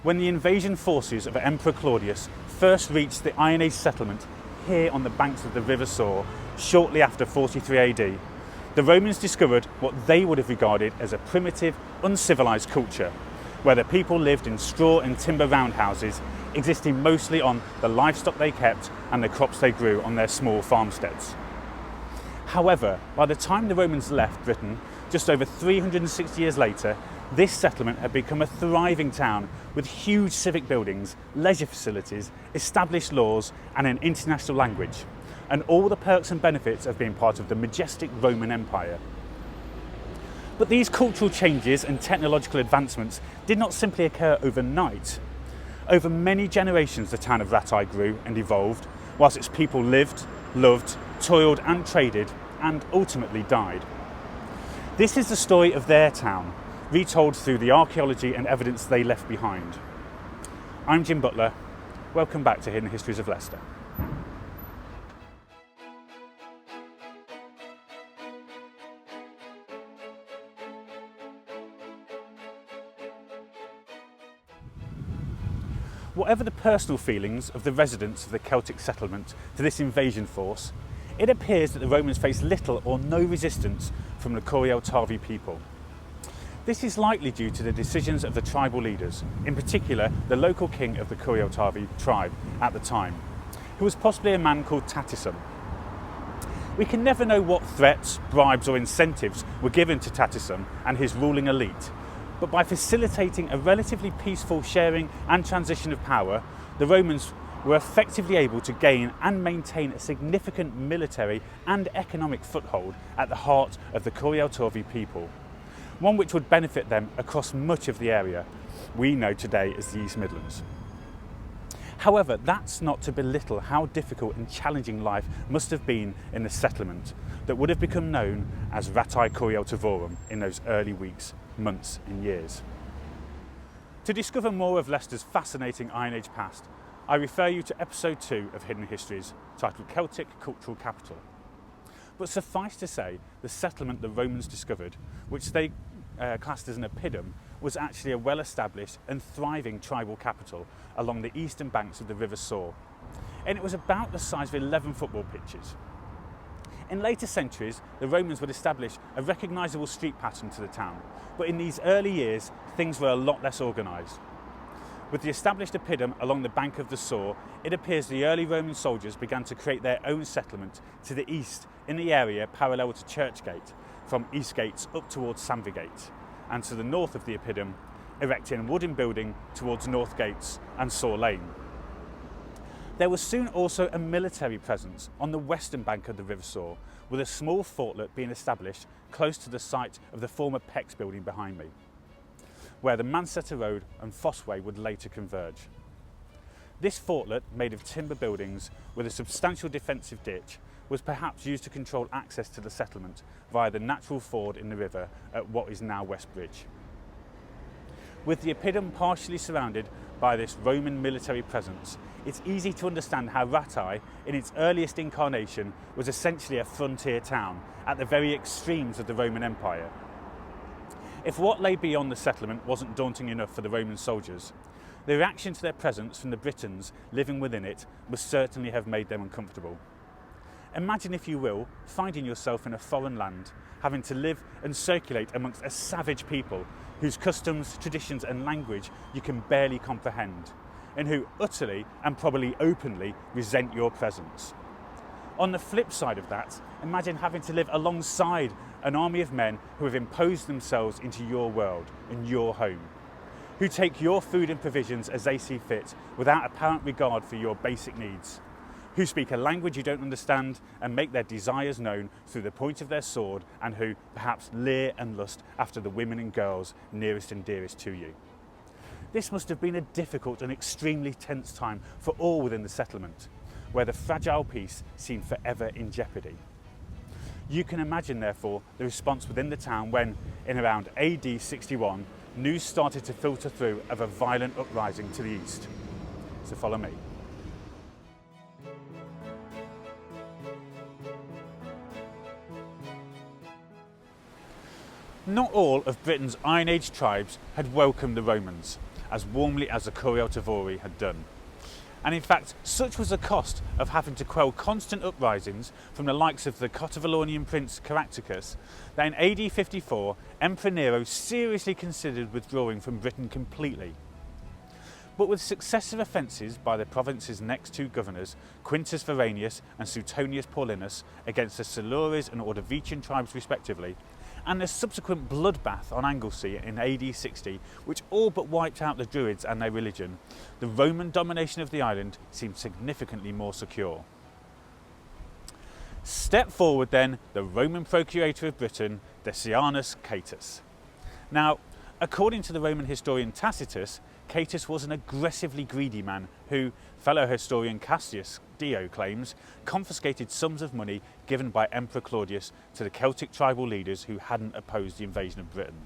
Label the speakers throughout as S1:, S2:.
S1: when the invasion forces of Emperor Claudius first reached the Iron Age settlement here on the banks of the River Soar shortly after 43 AD, the Romans discovered what they would have regarded as a primitive, uncivilised culture, where the people lived in straw and timber roundhouses, existing mostly on the livestock they kept and the crops they grew on their small farmsteads. However, by the time the Romans left Britain, just over 360 years later, this settlement had become a thriving town with huge civic buildings, leisure facilities, established laws and an international language, and all the perks and benefits of being part of the majestic Roman Empire. But these cultural changes and technological advancements did not simply occur overnight. Over many generations the town of Ratae grew and evolved, whilst its people lived, loved, toiled and traded, and ultimately died. This is the story of their town, retold through the archaeology and evidence they left behind. I'm Jim Butler. Welcome back to Hidden Histories of Leicester. Whatever the personal feelings of the residents of the Celtic settlement to this invasion force, it appears that the Romans faced little or no resistance from the Corioltavi people. This is likely due to the decisions of the tribal leaders, in particular the local king of the Corioltavi tribe at the time, who was possibly a man called Tatisum. We can never know what threats, bribes or incentives were given to Tatisum and his ruling elite, but by facilitating a relatively peaceful sharing and transition of power, the Romans were effectively able to gain and maintain a significant military and economic foothold at the heart of the Corioltavi people, one which would benefit them across much of the area we know today as the East Midlands. However, that's not to belittle how difficult and challenging life must have been in the settlement that would have become known as Ratae Corioltavorum in those early weeks, months and years. To discover more of Leicester's fascinating Iron Age past, I refer you to episode 2 of Hidden Histories, titled Celtic Cultural Capital. But suffice to say, the settlement the Romans discovered, which they classed as an oppidum, was actually a well-established and thriving tribal capital along the eastern banks of the River Soar, and it was about the size of 11 football pitches. In later centuries, the Romans would establish a recognisable street pattern to the town, but in these early years, things were a lot less organised. With the established oppidum along the bank of the Soar, it appears the early Roman soldiers began to create their own settlement to the east in the area parallel to Churchgate, from Eastgates up towards Sandvigate, and to the north of the oppidum, erecting a wooden building towards Northgates and Soar Lane. There was soon also a military presence on the western bank of the River Soar, with a small fortlet being established close to the site of the former Pex building behind me, where the Manchester Road and Fossway would later converge. This fortlet, made of timber buildings with a substantial defensive ditch, was perhaps used to control access to the settlement via the natural ford in the river at what is now West Bridge. With the oppidum partially surrounded by this Roman military presence, it's easy to understand how Ratae, in its earliest incarnation, was essentially a frontier town at the very extremes of the Roman Empire. If what lay beyond the settlement wasn't daunting enough for the Roman soldiers, the reaction to their presence from the Britons living within it must certainly have made them uncomfortable. Imagine, if you will, finding yourself in a foreign land, having to live and circulate amongst a savage people whose customs, traditions and language you can barely comprehend, and who utterly and probably openly resent your presence. On the flip side of that, imagine having to live alongside an army of men who have imposed themselves into your world and your home, who take your food and provisions as they see fit without apparent regard for your basic needs, who speak a language you don't understand and make their desires known through the point of their sword, and who perhaps leer and lust after the women and girls nearest and dearest to you. This must have been a difficult and extremely tense time for all within the settlement, where the fragile peace seemed forever in jeopardy. You can imagine, therefore, the response within the town when, in around AD 61, news started to filter through of a violent uprising to the east. So follow me. Not all of Britain's Iron Age tribes had welcomed the Romans, as warmly as the Curial Tavori had done. And in fact, such was the cost of having to quell constant uprisings from the likes of the Cotavalonian prince Caractacus that in AD 54, Emperor Nero seriously considered withdrawing from Britain completely. But with successive offences by the province's next two governors, Quintus Veranius and Suetonius Paulinus, against the Silures and Ordovician tribes respectively, and the subsequent bloodbath on Anglesey in AD 60, which all but wiped out the Druids and their religion, the Roman domination of the island seemed significantly more secure. Step forward then the Roman procurator of Britain, Decianus Catus. Now, according to the Roman historian Tacitus, Catus was an aggressively greedy man who, fellow historian Cassius Dio claims, confiscated sums of money given by Emperor Claudius to the Celtic tribal leaders who hadn't opposed the invasion of Britain.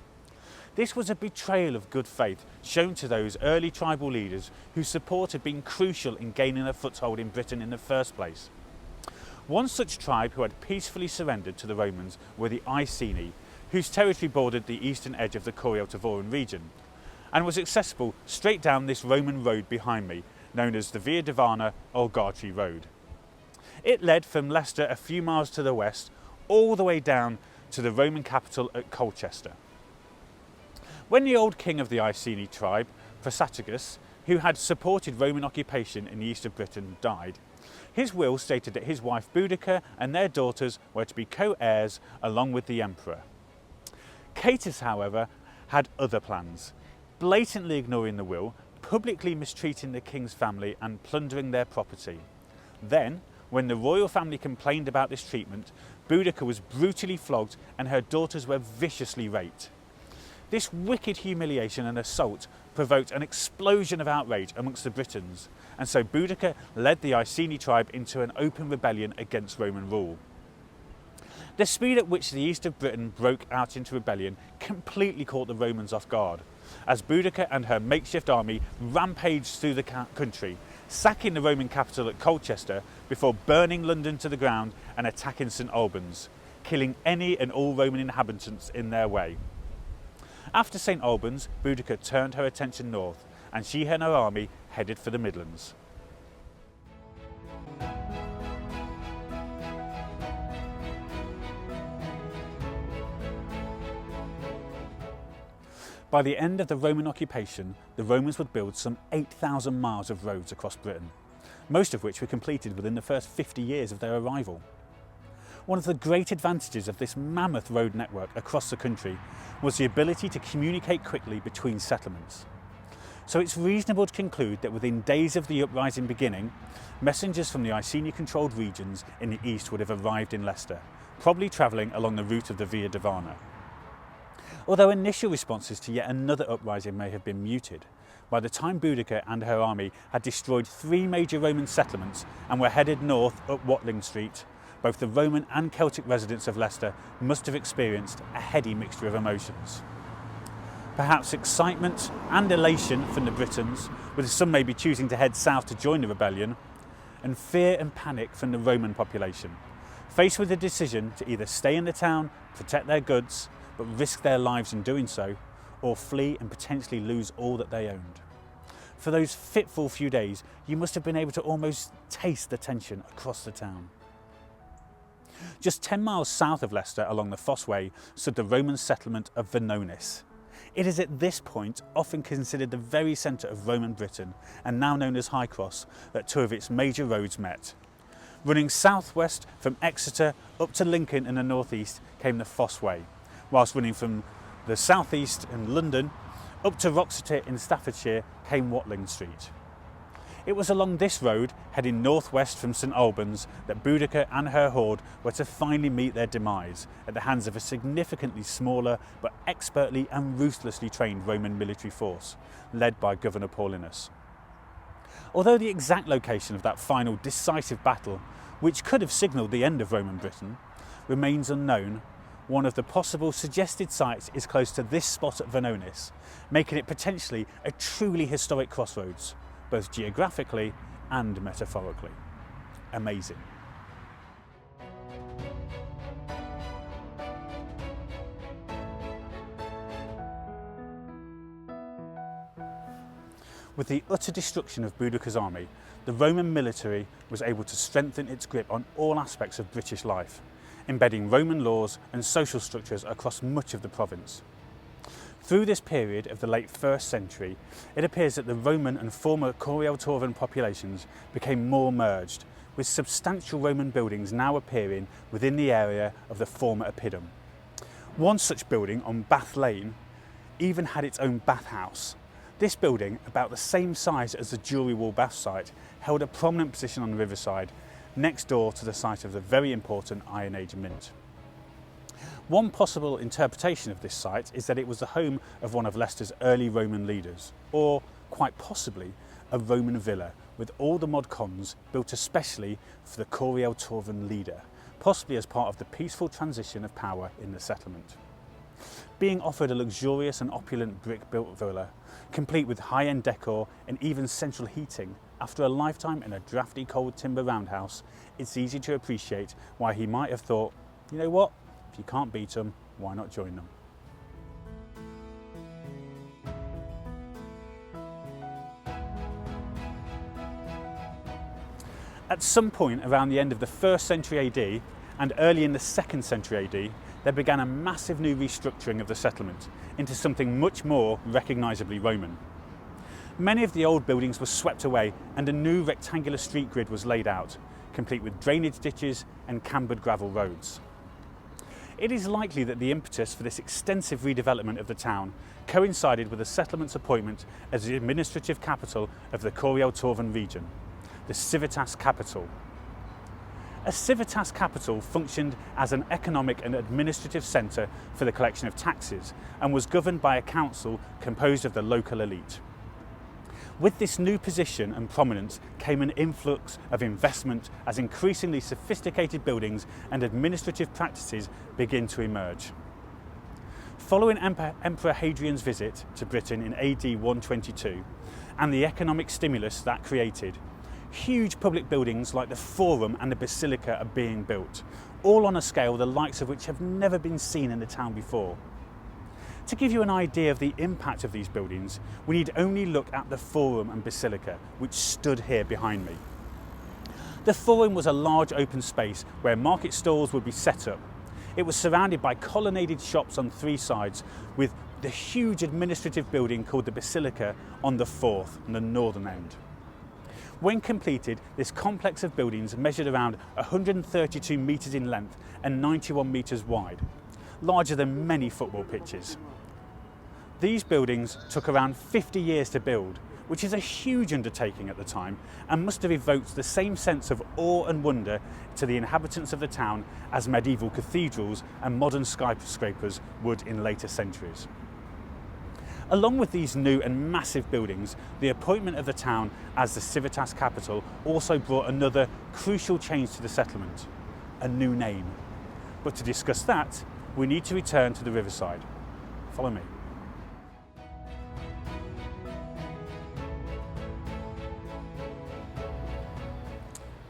S1: This was a betrayal of good faith shown to those early tribal leaders whose support had been crucial in gaining a foothold in Britain in the first place. One such tribe who had peacefully surrendered to the Romans were the Icini, whose territory bordered the eastern edge of the Curial Tavoran region, and was accessible straight down this Roman road behind me, known as the Via Divana or Gartree Road. It led from Leicester a few miles to the west, all the way down to the Roman capital at Colchester. When the old king of the Iceni tribe, Prasatagus, who had supported Roman occupation in the east of Britain, died, his will stated that his wife Boudica and their daughters were to be co-heirs along with the emperor. Catus, however, had other plans, blatantly ignoring the will, publicly mistreating the king's family and plundering their property. Then, when the royal family complained about this treatment, Boudica was brutally flogged and her daughters were viciously raped. This wicked humiliation and assault provoked an explosion of outrage amongst the Britons, and so Boudica led the Iceni tribe into an open rebellion against Roman rule. The speed at which the east of Britain broke out into rebellion completely caught the Romans off guard, as Boudica and her makeshift army rampaged through the country, sacking the Roman capital at Colchester before burning London to the ground and attacking St Albans, killing any and all Roman inhabitants in their way. After St Albans, Boudica turned her attention north, and she and her army headed for the Midlands. By the end of the Roman occupation, the Romans would build some 8,000 miles of roads across Britain, most of which were completed within the first 50 years of their arrival. One of the great advantages of this mammoth road network across the country was the ability to communicate quickly between settlements. So it's reasonable to conclude that within days of the uprising beginning, messengers from the Iceni-controlled regions in the east would have arrived in Leicester, probably travelling along the route of the Via Divana. Although initial responses to yet another uprising may have been muted, by the time Boudica and her army had destroyed 3 major Roman settlements and were headed north up Watling Street, both the Roman and Celtic residents of Leicester must have experienced a heady mixture of emotions. Perhaps excitement and elation from the Britons, with some maybe choosing to head south to join the rebellion, and fear and panic from the Roman population, faced with the decision to either stay in the town, protect their goods, but risk their lives in doing so, or flee and potentially lose all that they owned. For those fitful few days, you must have been able to almost taste the tension across the town. Just 10 miles south of Leicester along the Fosse Way stood the Roman settlement of Vonones. It is at this point often considered the very centre of Roman Britain, and now known as High Cross, that 2 of its major roads met. Running southwest from Exeter up to Lincoln in the northeast came the Fosse Way, whilst running from the southeast in London up to Wroxeter in Staffordshire came Watling Street. It was along this road, heading northwest from St Albans, that Boudica and her horde were to finally meet their demise at the hands of a significantly smaller but expertly and ruthlessly trained Roman military force, led by Governor Paulinus. Although the exact location of that final decisive battle, which could have signalled the end of Roman Britain, remains unknown, one of the possible suggested sites is close to this spot at Vonones, making it potentially a truly historic crossroads, both geographically and metaphorically. Amazing. With the utter destruction of Boudicca's army, the Roman military was able to strengthen its grip on all aspects of British life, embedding Roman laws and social structures across much of the province. Through this period of the late 1st century, it appears that the Roman and former Corialtoran populations became more merged, with substantial Roman buildings now appearing within the area of the former Oppidum. One such building on Bath Lane even had its own bathhouse. This building, about the same size as the Jury Wall bath site, held a prominent position on the riverside, next door to the site of the very important Iron Age mint. One possible interpretation of this site is that it was the home of one of Leicester's early Roman leaders, or, quite possibly, a Roman villa with all the mod cons built especially for the Corialtoran leader, possibly as part of the peaceful transition of power in the settlement. Being offered a luxurious and opulent brick-built villa, complete with high-end decor and even central heating, after a lifetime in a drafty cold timber roundhouse, it's easy to appreciate why he might have thought, you know what, if you can't beat them, why not join them? At some point around the end of the 1st century AD and early in the 2nd century AD, there began a massive new restructuring of the settlement into something much more recognisably Roman. Many of the old buildings were swept away and a new rectangular street grid was laid out, complete with drainage ditches and cambered gravel roads. It is likely that the impetus for this extensive redevelopment of the town coincided with the settlement's appointment as the administrative capital of the Corialtoran region, the Civitas Capital. A Civitas Capital functioned as an economic and administrative centre for the collection of taxes and was governed by a council composed of the local elite. With this new position and prominence came an influx of investment as increasingly sophisticated buildings and administrative practices begin to emerge. Following Emperor Hadrian's visit to Britain in AD 122 and the economic stimulus that created, huge public buildings like the Forum and the Basilica are being built, all on a scale the likes of which have never been seen in the town before. To give you an idea of the impact of these buildings, we need only look at the Forum and Basilica, which stood here behind me. The Forum was a large open space where market stalls would be set up. It was surrounded by colonnaded shops on 3 sides, with the huge administrative building called the Basilica on the 4th, on the northern end. When completed, this complex of buildings measured around 132 metres in length and 91 metres wide, larger than many football pitches. These buildings took around 50 years to build, which is a huge undertaking at the time and must have evoked the same sense of awe and wonder to the inhabitants of the town as medieval cathedrals and modern skyscrapers would in later centuries. Along with these new and massive buildings, the appointment of the town as the Civitas Capital also brought another crucial change to the settlement, a new name. But to discuss that, we need to return to the riverside. Follow me.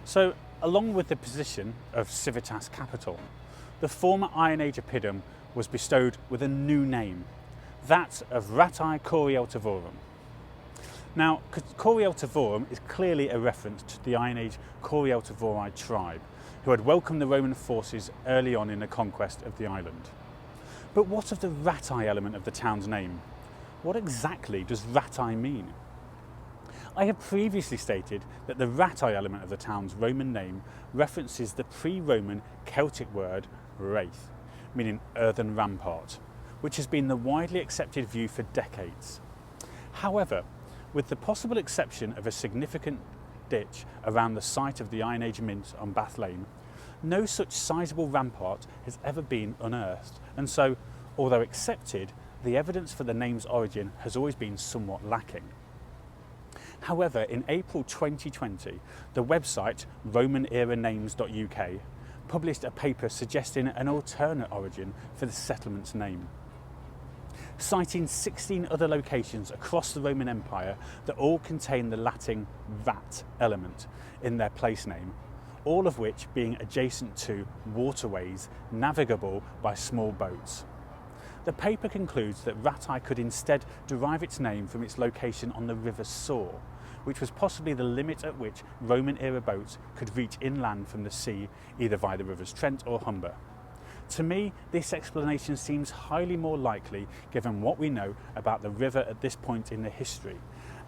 S1: So, along with the position of Civitas Capital, the former Iron Age Oppidum was bestowed with a new name, that of Ratae Corialtorum. Now, Corialtorum is clearly a reference to the Iron Age Corialtovori tribe, who had welcomed the Roman forces early on in the conquest of the island. But what of the Ratae element of the town's name? What exactly does Ratae mean? I have previously stated that the Ratae element of the town's Roman name references the pre-Roman Celtic word wraith, meaning earthen rampart, which has been the widely accepted view for decades. However, with the possible exception of a significant ditch around the site of the Iron Age mint on Bath Lane, no such sizable rampart has ever been unearthed, and so, although accepted, the evidence for the name's origin has always been somewhat lacking. However, in April 2020, the website romaneraNames.uk published a paper suggesting an alternate origin for the settlement's name, citing 16 other locations across the Roman Empire that all contain the Latin vat element in their place name, all of which being adjacent to waterways navigable by small boats. The paper concludes that Ratae could instead derive its name from its location on the River Soar, which was possibly the limit at which Roman-era boats could reach inland from the sea, either via the rivers Trent or Humber. To me, this explanation seems highly more likely given what we know about the river at this point in the history,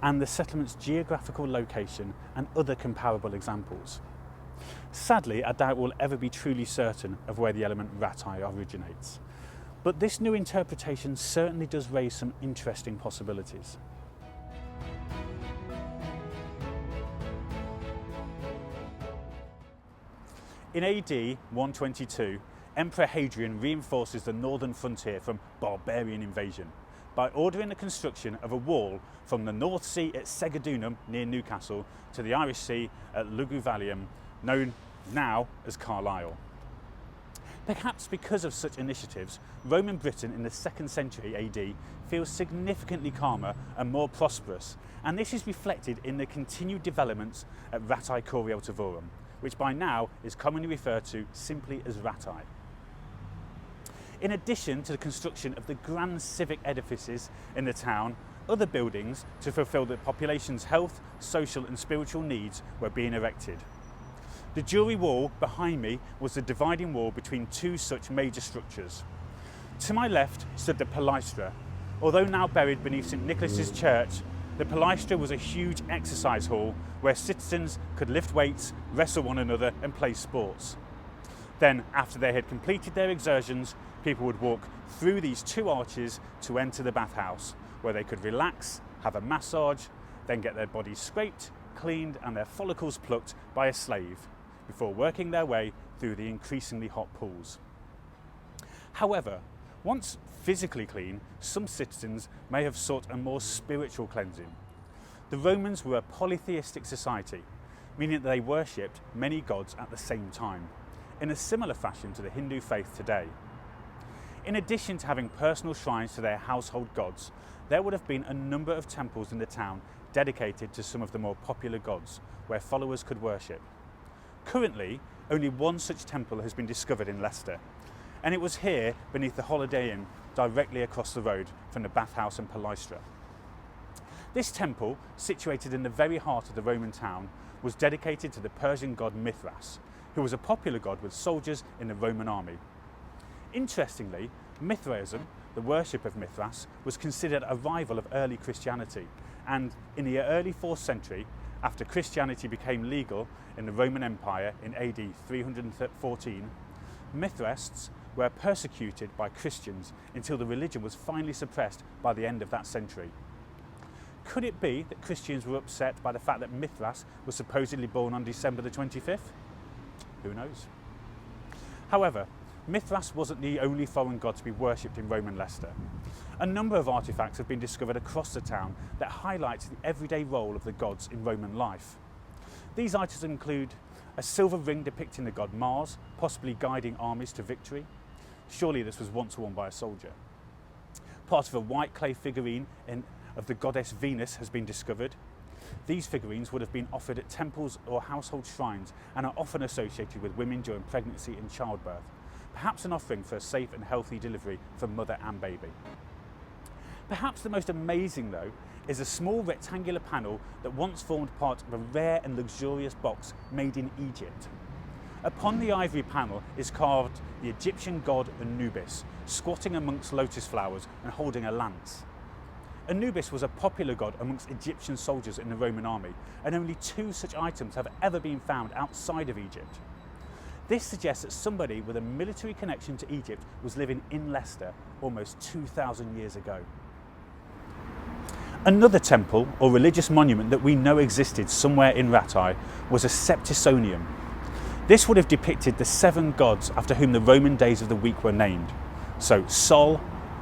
S1: and the settlement's geographical location and other comparable examples. Sadly, I doubt we'll ever be truly certain of where the element Ratae originates. But this new interpretation certainly does raise some interesting possibilities. In AD 122, Emperor Hadrian reinforces the northern frontier from barbarian invasion by ordering the construction of a wall from the North Sea at Segedunum near Newcastle to the Irish Sea at Luguvalium, known now as Carlisle. Perhaps because of such initiatives, Roman Britain in the 2nd century AD feels significantly calmer and more prosperous, and this is reflected in the continued developments at Ratae Corieltavorum, which by now is commonly referred to simply as Ratae. In addition to the construction of the grand civic edifices in the town, other buildings to fulfil the population's health, social and spiritual needs were being erected. The Jury Wall behind me was the dividing wall between two such major structures. To my left stood the Palaestra. Although now buried beneath St Nicholas's Church, the Palaestra was a huge exercise hall where citizens could lift weights, wrestle one another and play sports. Then, after they had completed their exertions, people would walk through these two arches to enter the bathhouse, where they could relax, have a massage, then get their bodies scraped, cleaned and their follicles plucked by a slave, before working their way through the increasingly hot pools. However, once physically clean, some citizens may have sought a more spiritual cleansing. The Romans were a polytheistic society, meaning that they worshipped many gods at the same time, in a similar fashion to the Hindu faith today. In addition to having personal shrines to their household gods, there would have been a number of temples in the town dedicated to some of the more popular gods, where followers could worship. Currently, only one such temple has been discovered in Leicester, and it was here beneath the Holiday Inn, directly across the road from the bathhouse and Palaestra. This temple, situated in the very heart of the Roman town, was dedicated to the Persian god Mithras, who was a popular god with soldiers in the Roman army. Interestingly, Mithraism, the worship of Mithras, was considered a rival of early Christianity, and in the early 4th century, after Christianity became legal in the Roman Empire in AD 314, Mithraists were persecuted by Christians until the religion was finally suppressed by the end of that century. Could it be that Christians were upset by the fact that Mithras was supposedly born on December the 25th? Who knows? However, Mithras wasn't the only foreign god to be worshipped in Roman Leicester. A number of artefacts have been discovered across the town that highlight the everyday role of the gods in Roman life. These items include a silver ring depicting the god Mars, possibly guiding armies to victory. Surely this was once worn by a soldier. Part of a white clay figurine of the goddess Venus has been discovered. These figurines would have been offered at temples or household shrines and are often associated with women during pregnancy and childbirth, perhaps an offering for a safe and healthy delivery for mother and baby. Perhaps the most amazing, though, is a small rectangular panel that once formed part of a rare and luxurious box made in Egypt. Upon the ivory panel is carved the Egyptian god Anubis, squatting amongst lotus flowers and holding a lance. Anubis was a popular god amongst Egyptian soldiers in the Roman army, and only 2 such items have ever been found outside of Egypt. This suggests that somebody with a military connection to Egypt was living in Leicester almost 2,000 years ago. Another temple or religious monument that we know existed somewhere in Ratae was a Septisonium. This would have depicted the 7 gods after whom the Roman days of the week were named. So Sol,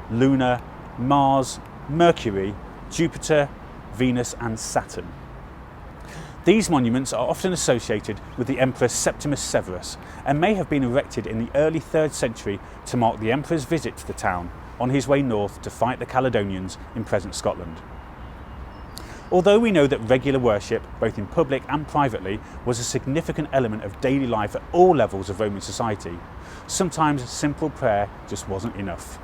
S1: Luna, Mars, Mercury, Jupiter, Venus and Saturn. These monuments are often associated with the Emperor Septimus Severus and may have been erected in the early 3rd century to mark the Emperor's visit to the town on his way north to fight the Caledonians in present Scotland. Although we know that regular worship, both in public and privately, was a significant element of daily life at all levels of Roman society, sometimes simple prayer just wasn't enough.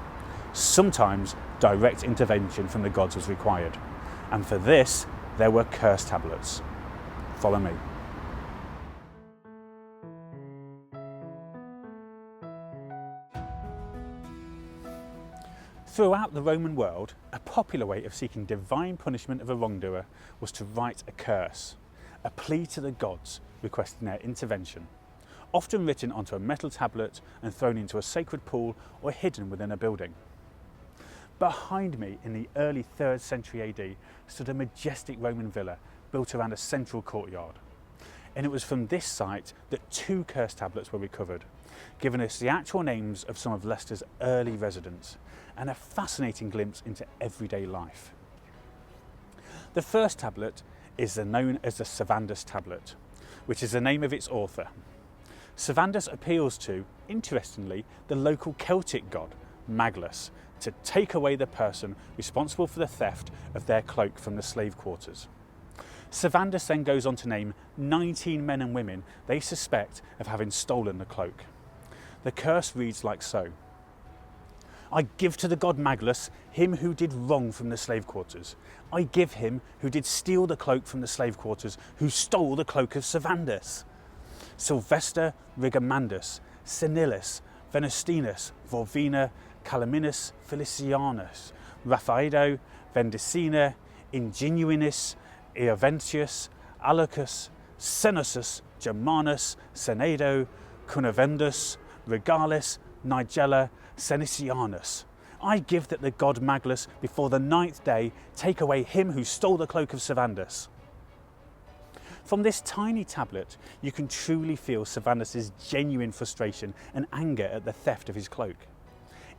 S1: Sometimes direct intervention from the gods was required, and for this there were curse tablets. Follow me. Throughout the Roman world, a popular way of seeking divine punishment of a wrongdoer was to write a curse, a plea to the gods requesting their intervention, often written onto a metal tablet and thrown into a sacred pool or hidden within a building. Behind me in the early 3rd century AD stood a majestic Roman villa built around a central courtyard. And it was from this site that 2 curse tablets were recovered, giving us the actual names of some of Leicester's early residents and a fascinating glimpse into everyday life. The first tablet is known as the Savandus tablet, which is the name of its author. Savandus appeals to, interestingly, the local Celtic god, Maglus, to take away the person responsible for the theft of their cloak from the slave quarters. Savandus then goes on to name 19 men and women they suspect of having stolen the cloak. The curse reads like so: I give to the god Maglus him who did wrong from the slave quarters. I give him who did steal the cloak from the slave quarters, who stole the cloak of Savandus. Sylvester Rigamandus, Senilis, Venustinus, Vorvina, Calaminus, Felicianus, Raphaedo, Vendicina, Ingenuinus, Eoventius, Alucus, Senosus, Germanus, Senedo, Cunavendus, Regalis, Nigella, Senicianus. I give that the god Maglus before the 9th day take away him who stole the cloak of Savandus. From this tiny tablet, you can truly feel Savandus' genuine frustration and anger at the theft of his cloak.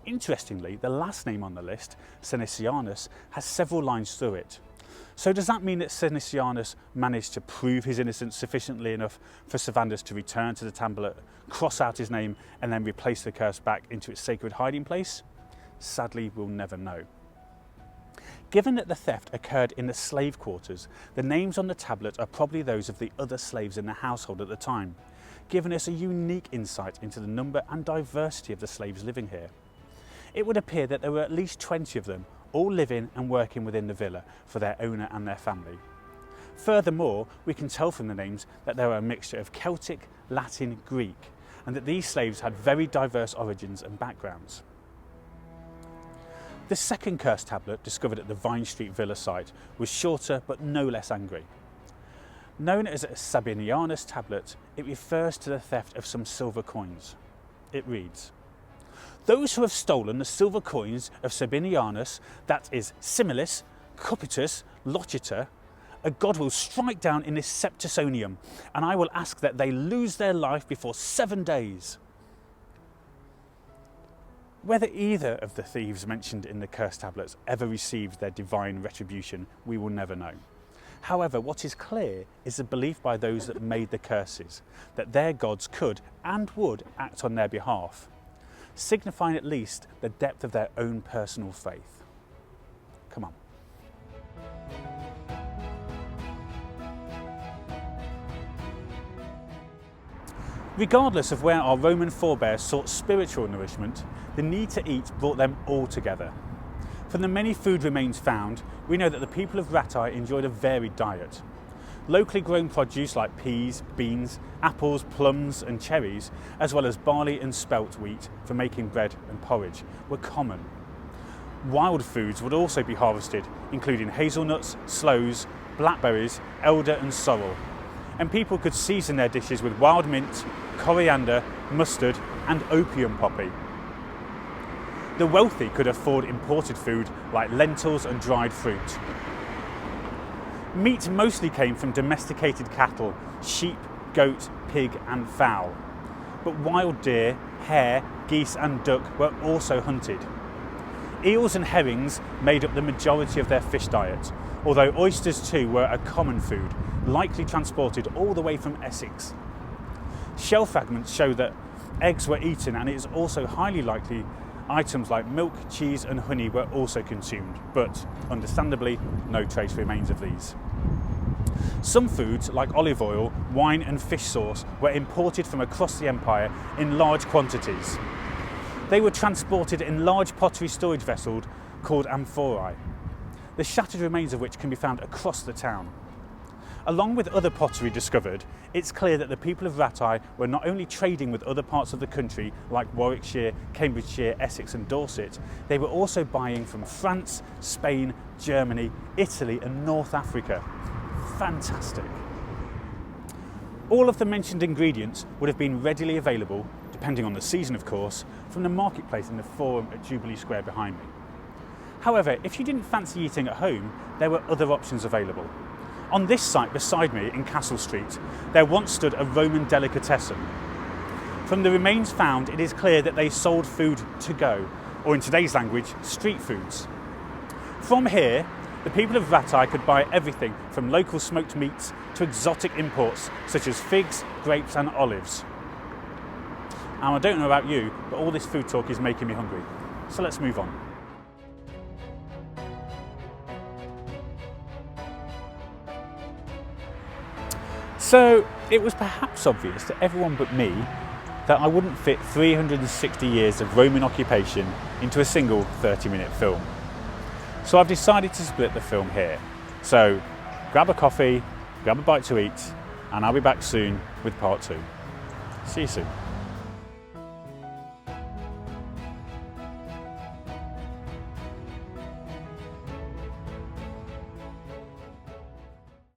S1: Interestingly, the last name on the list, Senicianus, has several lines through it. So does that mean that Senicianus managed to prove his innocence sufficiently enough for Savandus to return to the tablet, cross out his name, and then replace the curse back into its sacred hiding place? Sadly, we'll never know. Given that the theft occurred in the slave quarters, the names on the tablet are probably those of the other slaves in the household at the time, giving us a unique insight into the number and diversity of the slaves living here. It would appear that there were at least 20 of them, all living and working within the villa for their owner and their family. Furthermore, we can tell from the names that they were a mixture of Celtic, Latin, Greek, and that these slaves had very diverse origins and backgrounds. The second curse tablet, discovered at the Vine Street Villa site, was shorter but no less angry. Known as a Sabinianus tablet, it refers to the theft of some silver coins. It reads: those who have stolen the silver coins of Sabinianus, that is Similis, Cupitus, Lociter, a god will strike down in this Septisonium, and I will ask that they lose their life before 7 days. Whether either of the thieves mentioned in the curse tablets ever received their divine retribution, we will never know. However, what is clear is the belief by those that made the curses, that their gods could and would act on their behalf, signifying at least the depth of their own personal faith. Come on. Regardless of where our Roman forebears sought spiritual nourishment, the need to eat brought them all together. From the many food remains found, we know that the people of Ratae enjoyed a varied diet. Locally grown produce like peas, beans, apples, plums and cherries, as well as barley and spelt wheat for making bread and porridge, were common. Wild foods would also be harvested, including hazelnuts, sloes, blackberries, elder and sorrel. And people could season their dishes with wild mint, coriander, mustard and opium poppy. The wealthy could afford imported food like lentils and dried fruit. Meat mostly came from domesticated cattle, sheep, goat, pig and fowl. But wild deer, hare, geese and duck were also hunted. Eels and herrings made up the majority of their fish diet, although oysters too were a common food, likely transported all the way from Essex. Shell fragments show that eggs were eaten, and it is also highly likely items like milk, cheese and honey were also consumed, but understandably no trace remains of these. Some foods like olive oil, wine and fish sauce were imported from across the empire in large quantities. They were transported in large pottery storage vessels called amphorae, the shattered remains of which can be found across the town. Along with other pottery discovered, it's clear that the people of Ratae were not only trading with other parts of the country like Warwickshire, Cambridgeshire, Essex and Dorset, they were also buying from France, Spain, Germany, Italy and North Africa. Fantastic! All of the mentioned ingredients would have been readily available, depending on the season of course, from the marketplace in the Forum at Jubilee Square behind me. However, if you didn't fancy eating at home, there were other options available. On this site beside me in Castle Street, there once stood a Roman delicatessen. From the remains found, it is clear that they sold food to go, or in today's language, street foods. From here, the people of Ratae could buy everything from local smoked meats to exotic imports such as figs, grapes and olives. And I don't know about you, but all this food talk is making me hungry. So let's move on. So it was perhaps obvious to everyone but me that I wouldn't fit 360 years of Roman occupation into a single 30-minute film. So I've decided to split the film here. So grab a coffee, grab a bite to eat, and I'll be back soon with part 2. See you soon.